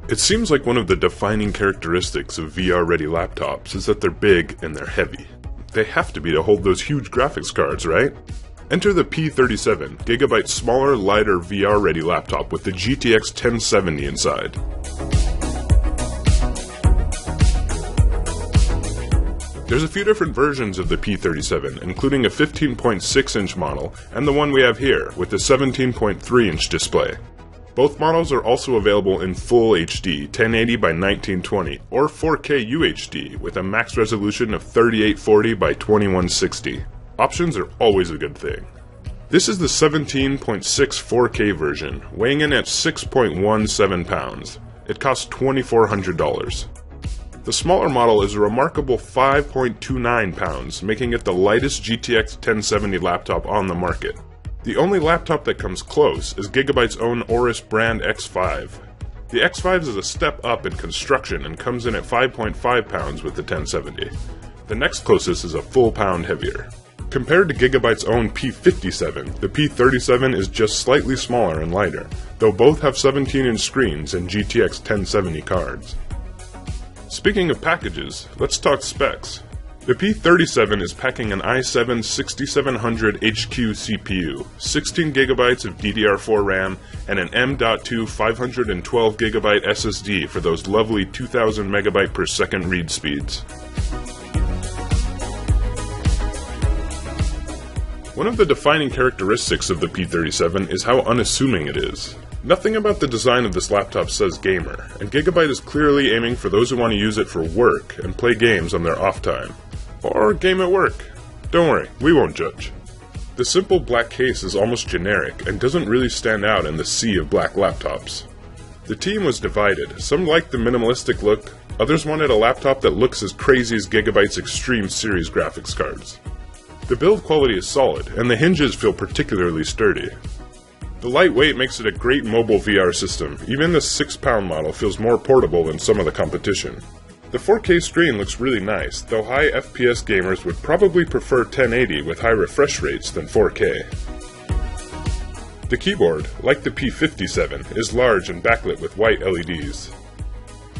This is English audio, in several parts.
It seems like one of the defining characteristics of VR-ready laptops is that they're big and they're heavy. They have to be to hold those huge graphics cards, right? Enter the P37, Gigabyte's smaller, lighter VR-ready laptop with the GTX 1070 inside. There's a few different versions of the P37, including a 15.6-inch model and the one we have here with the 17.3-inch display. Both models are also available in Full HD 1080 by 1920 or 4K UHD with a max resolution of 3840 by 2160. Options are always a good thing. This is the 17.6 4K version, weighing in at 6.17 pounds. It costs $2,400. The smaller model is a remarkable 5.29 pounds, making it the lightest GTX 1070 laptop on the market. The only laptop that comes close is Gigabyte's own Aorus brand X5. The X5 is a step up in construction and comes in at 5.5 pounds with the 1070. The next closest is a full pound heavier. Compared to Gigabyte's own P57, the P37 is just slightly smaller and lighter, though both have 17-inch screens and GTX 1070 cards. Speaking of packages, let's talk specs. The P37 is packing an i7 6700 HQ CPU, 16GB of DDR4 RAM, and an M.2 512GB SSD for those lovely 2000 MB per second read speeds. One of the defining characteristics of the P37 is how unassuming it is. Nothing about the design of this laptop says gamer, and Gigabyte is clearly aiming for those who want to use it for work and play games on their off time. Or game at work. Don't worry, we won't judge. The simple black case is almost generic and doesn't really stand out in the sea of black laptops. The team was divided. Some liked the minimalistic look, others wanted a laptop that looks as crazy as Gigabyte's Extreme Series graphics cards. The build quality is solid, and the hinges feel particularly sturdy. The lightweight makes it a great mobile VR system. Even the 6-pound model feels more portable than some of the competition. The 4K screen looks really nice, though high FPS gamers would probably prefer 1080 with high refresh rates than 4K. The keyboard, like the P57, is large and backlit with white LEDs.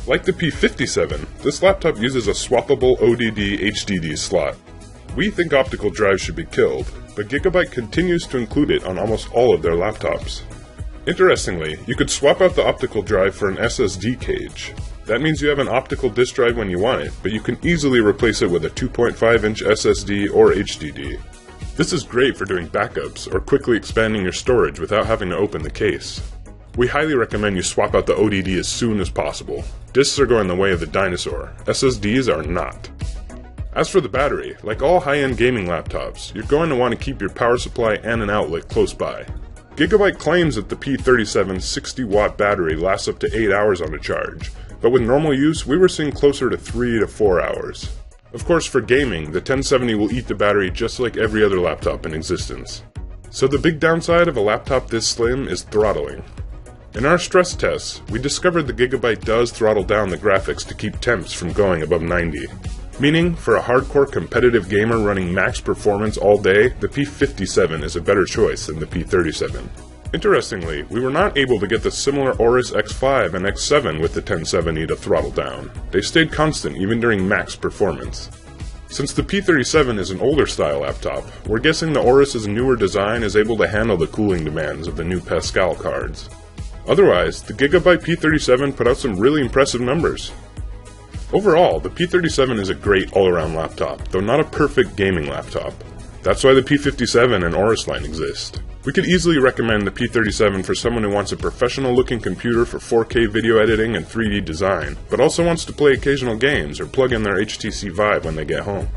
Like the P57, this laptop uses a swappable ODD HDD slot. We think optical drives should be killed, but Gigabyte continues to include it on almost all of their laptops. Interestingly, you could swap out the optical drive for an SSD cage. That means you have an optical disk drive when you want it, but you can easily replace it with a 2.5-inch SSD or HDD. This is great for doing backups or quickly expanding your storage without having to open the case. We highly recommend you swap out the ODD as soon as possible. Disks are going the way of the dinosaur. SSDs are not. As for the battery, like all high-end gaming laptops, you're going to want to keep your power supply and an outlet close by. Gigabyte claims that the P37's 60-watt battery lasts up to 8 hours on a charge, but with normal use, we were seeing closer to 3 to 4 hours. Of course, for gaming, the 1070 will eat the battery just like every other laptop in existence. So the big downside of a laptop this slim is throttling. In our stress tests, we discovered the Gigabyte does throttle down the graphics to keep temps from going above 90. Meaning, for a hardcore competitive gamer running max performance all day, the P57 is a better choice than the P37. Interestingly, we were not able to get the similar Aorus X5 and X7 with the 1070 to throttle down. They stayed constant even during max performance. Since the P37 is an older style laptop, we're guessing the Aorus's newer design is able to handle the cooling demands of the new Pascal cards. Otherwise, the Gigabyte P37 put out some really impressive numbers. Overall, the P37 is a great all-around laptop, though not a perfect gaming laptop. That's why the P57 and Aorus line exist. We could easily recommend the P37 for someone who wants a professional-looking computer for 4K video editing and 3D design, but also wants to play occasional games or plug in their HTC Vive when they get home.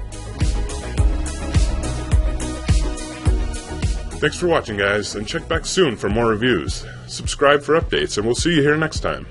Thanks for watching, guys, and check back soon for more reviews. Subscribe for updates, and we'll see you here next time.